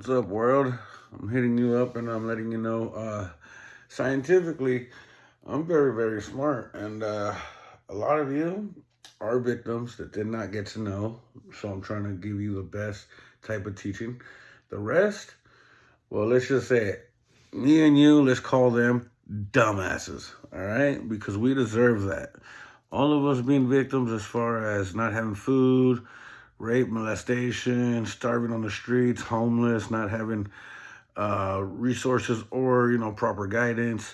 What's up, world? I'm hitting you up and I'm letting you know scientifically, I'm very, very smart. And a lot of you are victims that did not get to know. So I'm trying to give you the best type of teaching. The rest, well, let's just say it. Me and you, let's call them dumbasses, all right? Because we deserve that. All of us being victims as far as not having food, rape, molestation, starving on the streets, homeless, not having resources or proper guidance,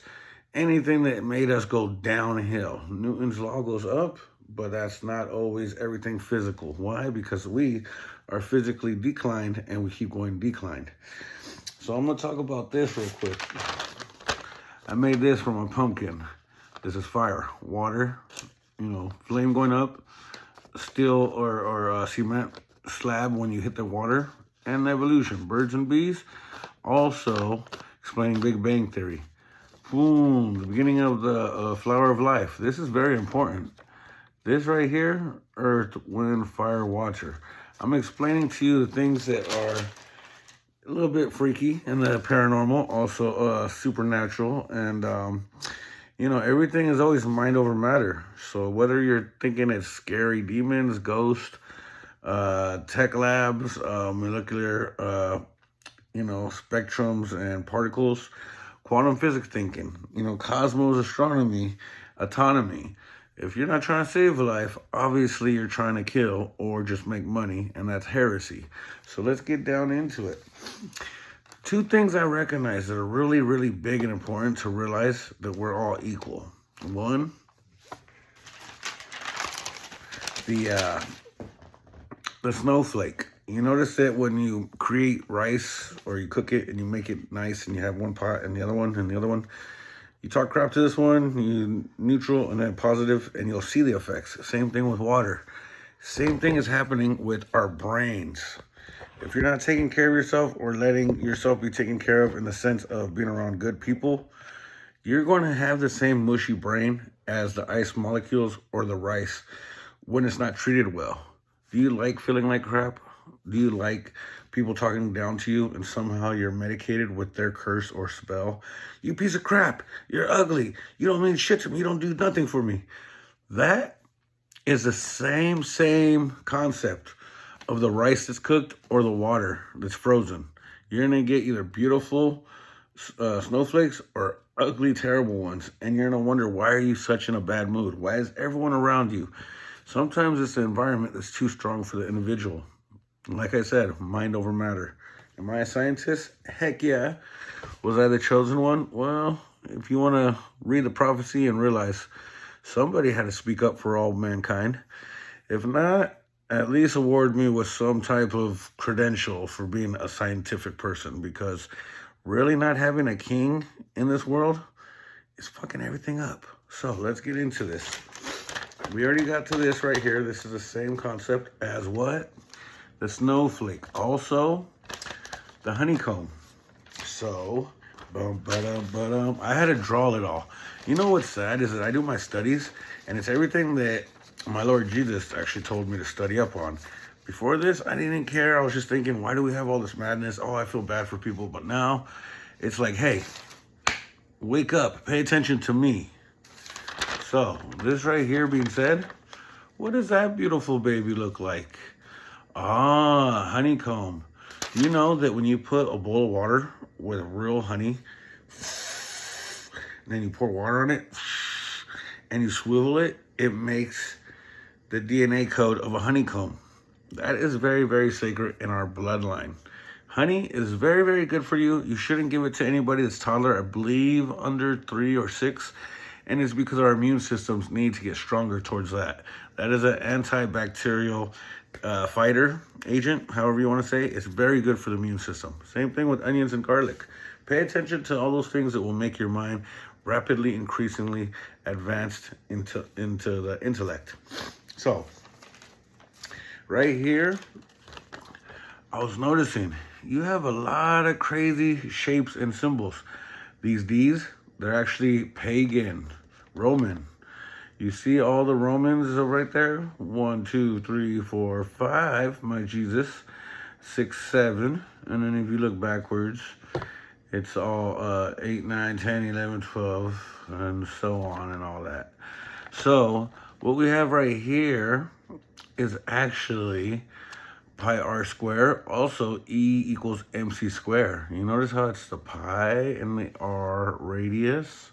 anything that made us go downhill. Newton's law goes up, but that's not always everything physical. Why? Because we are physically declined and we keep going declined. So I'm gonna talk about this real quick. I made this from a pumpkin. This is fire, water, flame going up, steel or cement slab when you hit the water, and evolution, birds and bees. Also explaining Big Bang Theory. Boom, the beginning of the flower of life. This is very important. This right here, earth, wind, fire, water. I'm explaining to you the things that are a little bit freaky and the paranormal, also supernatural, and everything is always mind over matter. So whether you're thinking it's scary demons, ghosts, tech labs, molecular, spectrums and particles, quantum physics thinking, cosmos, astronomy, autonomy. If you're not trying to save a life, obviously you're trying to kill or just make money, and that's heresy. So let's get down into it. Two things I recognize that are really, really big and important to realize that we're all equal. One, the snowflake. You notice that when you create rice or you cook it and you make it nice and you have one pot and the other one, you talk crap to this one, you neutral and then positive, and you'll see the effects. Same thing with water. Same thing is happening with our brains. If you're not taking care of yourself or letting yourself be taken care of in the sense of being around good people, you're going to have the same mushy brain as the ice molecules or the rice when it's not treated well. Do you like feeling like crap? Do you like people talking down to you and somehow you're medicated with their curse or spell? You piece of crap. You're ugly. You don't mean shit to me. You don't do nothing for me. That is the same concept of the rice that's cooked or the water that's frozen. You're going to get either beautiful snowflakes or ugly, terrible ones. And you're going to wonder, why are you such in a bad mood? Why is everyone around you? Sometimes it's the environment that's too strong for the individual. Like I said, mind over matter. Am I a scientist? Heck yeah. Was I the chosen one? Well, if you want to read the prophecy and realize somebody had to speak up for all mankind. If not, at least award me with some type of credential for being a scientific person, because really not having a king in this world is fucking everything up. So let's get into this. We already got to this right here. This is the same concept as what? The snowflake. Also, the honeycomb. So, I had to draw it all. You know what's sad is that I do my studies, and it's everything that my Lord Jesus actually told me to study up on. Before this, I didn't care. I was just thinking, why do we have all this madness? Oh, I feel bad for people. But now, it's like, hey, wake up. Pay attention to me. So, this right here being said, what does that beautiful baby look like? Ah, honeycomb. Do you know that when you put a bowl of water with real honey, and then you pour water on it, and you swivel it, it makes the DNA code of a honeycomb. That is very, very sacred in our bloodline. Honey is very, very good for you. You shouldn't give it to anybody that's toddler, I believe under 3 or 6. And it's because our immune systems need to get stronger towards that. That is an antibacterial fighter agent, however you want to say it. It's very good for the immune system. Same thing with onions and garlic. Pay attention to all those things that will make your mind rapidly, increasingly advanced into the intellect. So, right here, I was noticing you have a lot of crazy shapes and symbols. These D's, they're actually pagan, Roman. You see all the Romans right there? 1, 2, 3, 4, 5, my Jesus. 6, 7. And then if you look backwards, it's all 8, 9, 10, 11, 12, and so on and all that. So what we have right here is actually pi r square, also E equals mc square. You notice how it's the pi and the r radius?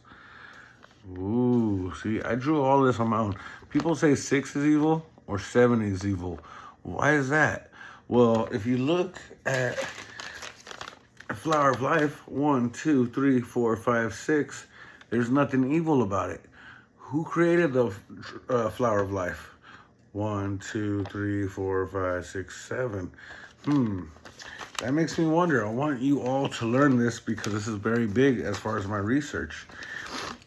Ooh, see, I drew all this on my own. People say 6 is evil or 7 is evil. Why is that? Well, if you look at a flower of life, 1, 2, 3, 4, 5, 6, there's nothing evil about it. Who created the flower of life? 1, 2, 3, 4, 5, 6, 7. That makes me wonder. I want you all to learn this because this is very big as far as my research.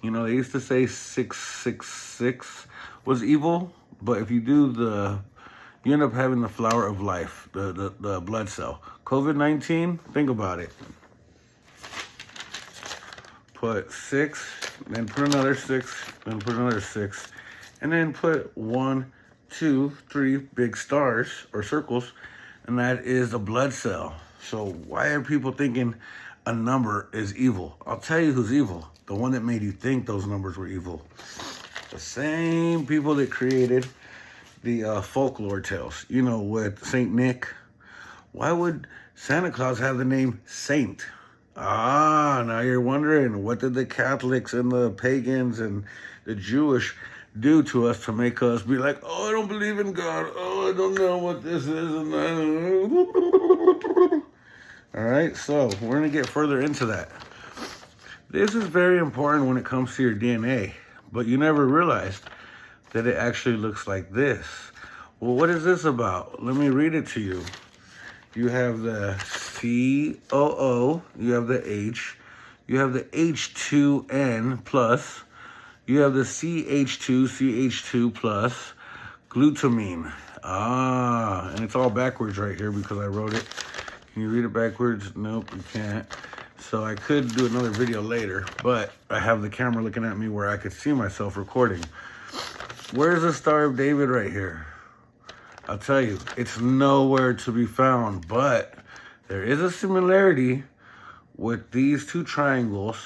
You know, they used to say 666 was evil, but if you do you end up having the flower of life, the blood cell. COVID-19, think about it. Put 6, then put another 6, then put another 6, and then put 1, 2, 3 big stars or circles, and that is a blood cell. So why are people thinking a number is evil? I'll tell you who's evil. The one that made you think those numbers were evil. The same people that created the folklore tales. You know, with Saint Nick. Why would Santa Claus have the name Saint? Ah, now you're wondering, what did the Catholics and the pagans and the Jewish do to us to make us be like, oh, I don't believe in God. Oh, I don't know what this is. And that. All right, so we're going to get further into that. This is very important when it comes to your DNA, but you never realized that it actually looks like this. Well, what is this about? Let me read it to you. You have the COO, you have the H, you have the H2N plus, you have the CH2 plus, glutamine. Ah, and it's all backwards right here because I wrote it. Can you read it backwards? Nope, you can't. So I could do another video later, but I have the camera looking at me where I could see myself recording. Where's the Star of David right here? I'll tell you, it's nowhere to be found, but there is a similarity with these two triangles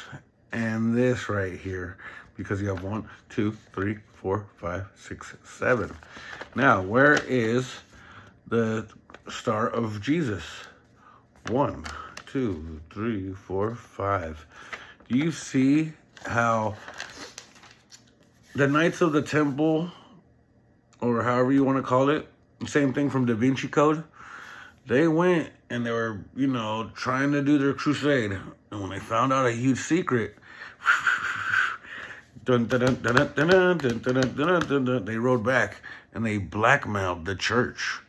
and this right here, because you have 1, 2, 3, 4, 5, 6, 7. Now, where is the Star of Jesus? 1, 2, 3, 4, 5. Do you see how the Knights of the Temple, or however you want to call it, same thing from Da Vinci Code, they went and they were, you know, trying to do their crusade. And when they found out a huge secret, they rode back and they blackmailed the church.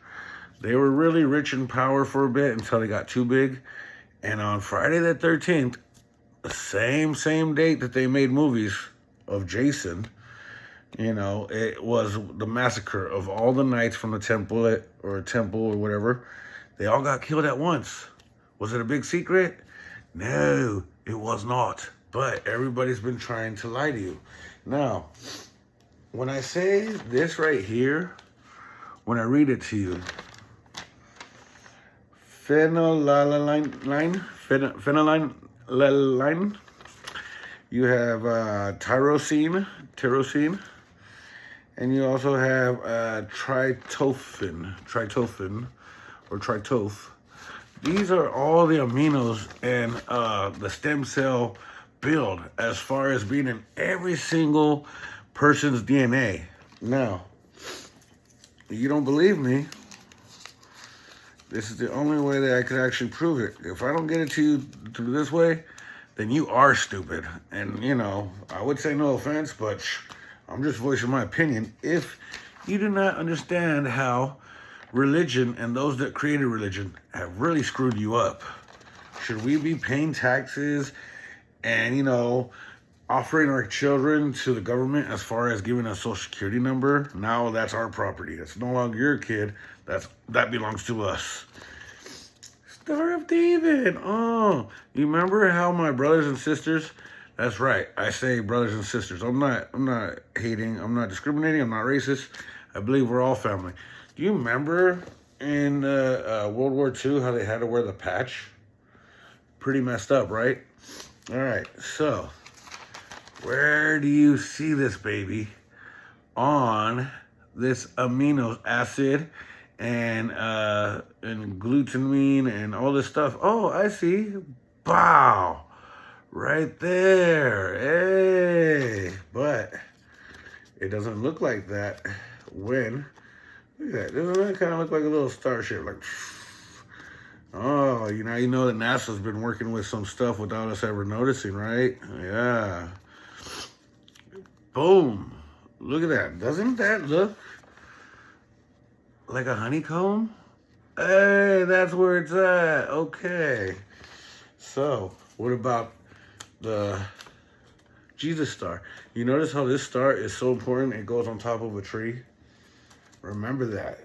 They were really rich in power for a bit until they got too big. And on Friday the 13th, the same date that they made movies of Jason, you know, it was the massacre of all the knights from the temple or whatever. They all got killed at once. Was it a big secret? No, it was not. But everybody's been trying to lie to you. Now, when I say this right here, when I read it to you, phenylalanine, you have tyrosine, and you also have tryptophan, or tryptoph. These are all the aminos and the stem cell build as far as being in every single person's DNA. Now, you don't believe me, this is the only way that I could actually prove it. If I don't get it to you through this way, then you are stupid. And, you know, I would say no offense, but I'm just voicing my opinion. If you do not understand how religion and those that created religion have really screwed you up, should we be paying taxes and, you know, offering our children to the government as far as giving a social security number? Now that's our property. That's no longer your kid. That belongs to us. Star of David. Oh, you remember how my brothers and sisters? That's right. I say brothers and sisters. I'm not hating. I'm not discriminating. I'm not racist. I believe we're all family. Do you remember in World War II, how they had to wear the patch. Pretty messed up, right? All right, so where do you see this baby on this amino acid and glutamine and all this stuff? Oh, I see. Bow. Right there. Hey. But it doesn't look like that when, look at that. Doesn't that kind of look like a little starship? Like, oh, you know that NASA's been working with some stuff without us ever noticing, right? Yeah. Boom. Look at that. Doesn't that look like a honeycomb? Hey, that's where it's at. Okay. So, what about the Jesus star? You notice how this star is so important? It goes on top of a tree. Remember that.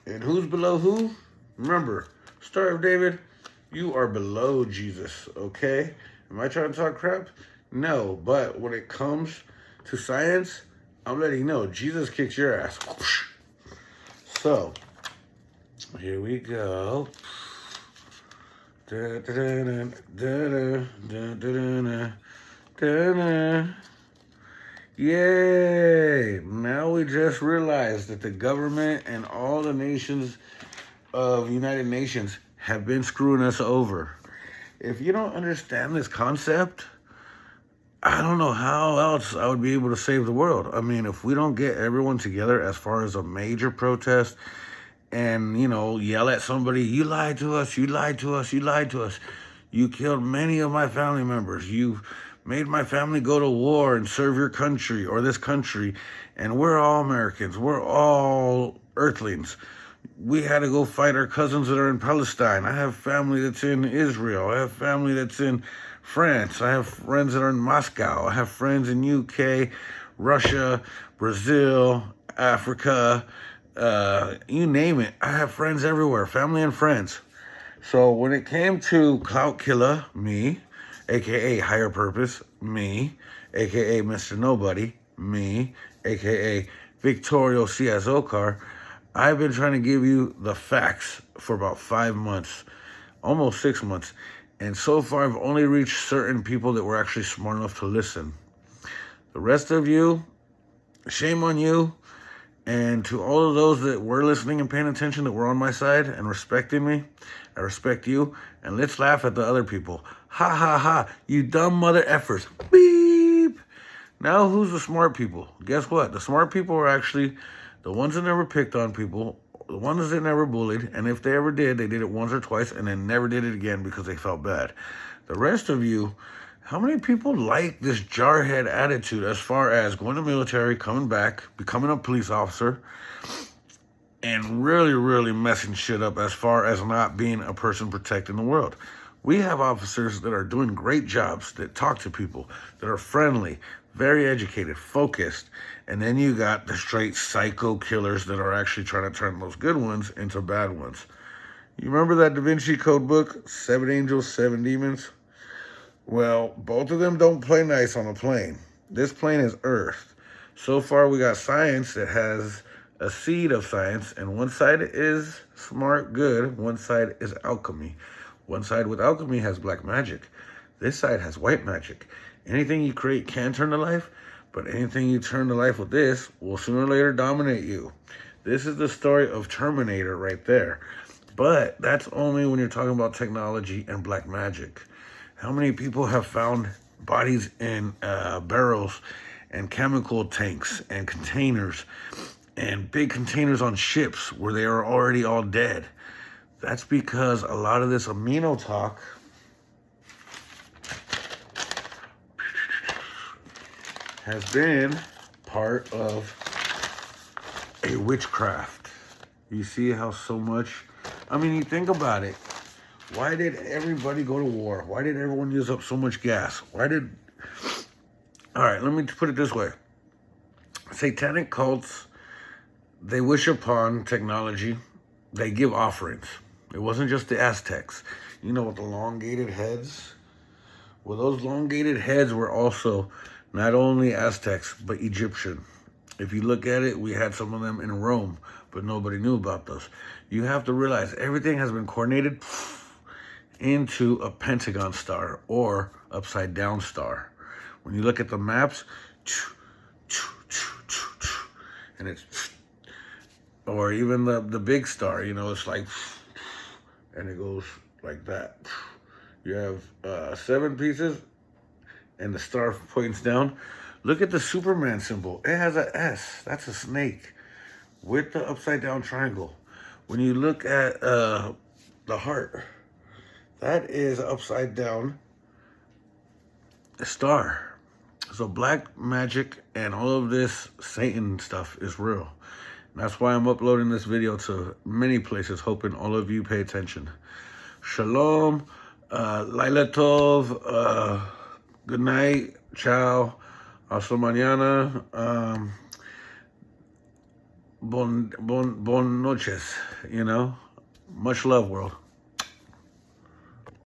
And who's below who? Remember, Star of David, you are below Jesus, okay? Am I trying to talk crap? No, but when it comes to science, I'm letting you know, Jesus kicks your ass. So, here we go. Yay! Now we just realized that the government and all the nations of United Nations have been screwing us over. If you don't understand this concept, I don't know how else I would be able to save the world. I mean, if we don't get everyone together as far as a major protest and, yell at somebody, you lied to us, you lied to us, you lied to us. You killed many of my family members. You made my family go to war and serve your country or this country. And we're all Americans. We're all earthlings. We had to go fight our cousins that are in Palestine. I have family that's in Israel. I have family that's in France. I have friends that are in Moscow. I have friends in UK, Russia, Brazil, Africa, you name it. I have friends everywhere, family and friends. So when it came to Clout Killer, me, aka Higher Purpose, me, aka Mr. Nobody, me, aka Victorio Ciazokar, I've been trying to give you the facts for about 5 months, almost 6 months. And so far, I've only reached certain people that were actually smart enough to listen. The rest of you, shame on you. And to all of those that were listening and paying attention, that were on my side and respecting me, I respect you. And let's laugh at the other people. Ha, ha, ha. You dumb mother effers. Beep. Now, who's the smart people? Guess what? The smart people are actually the ones that never picked on people, the ones that never bullied, and if they ever did, they did it once or twice and then never did it again because they felt bad. The rest of you, how many people like this jarhead attitude as far as going to the military, coming back, becoming a police officer, and really, really messing shit up as far as not being a person protecting the world? We have officers that are doing great jobs, that talk to people, that are friendly, very educated, focused. And then you got the straight psycho killers that are actually trying to turn those good ones into bad ones. You remember that Da Vinci Code book, 7 Angels, 7 Demons? Well, both of them don't play nice on a plane. This plane is Earth. So far, we got science that has a seed of science, and one side is smart, good. One side is alchemy. One side with alchemy has black magic. This side has white magic. Anything you create can turn to life, but anything you turn to life with this will sooner or later dominate you. This is the story of Terminator right there. But that's only when you're talking about technology and black magic. How many people have found bodies in barrels and chemical tanks and containers and big containers on ships where they are already all dead? That's because a lot of this amino talk has been part of a witchcraft. You see how so much, you think about it. Why did everybody go to war? Why did everyone use up so much gas? All right, let me put it this way. Satanic cults, they wish upon technology. They give offerings. It wasn't just the Aztecs. With the elongated heads? Well, those elongated heads were also not only Aztecs, but Egyptian. If you look at it, we had some of them in Rome. but nobody knew about those. You have to realize everything has been coordinated into a pentagon star or upside down star. When you look at the maps, and it's, or even the big star, you know, it's like, and it goes like that. You have 7 pieces, and the star points down. Look at the Superman symbol. It has an S. That's a snake with the upside down triangle. When you look at the heart, that is upside down star. So black magic and all of this Satan stuff is real. And that's why I'm uploading this video to many places, hoping all of you pay attention. Shalom, Laila Tov, good night, ciao, hasta mañana, bon noches, you know. Much love, world.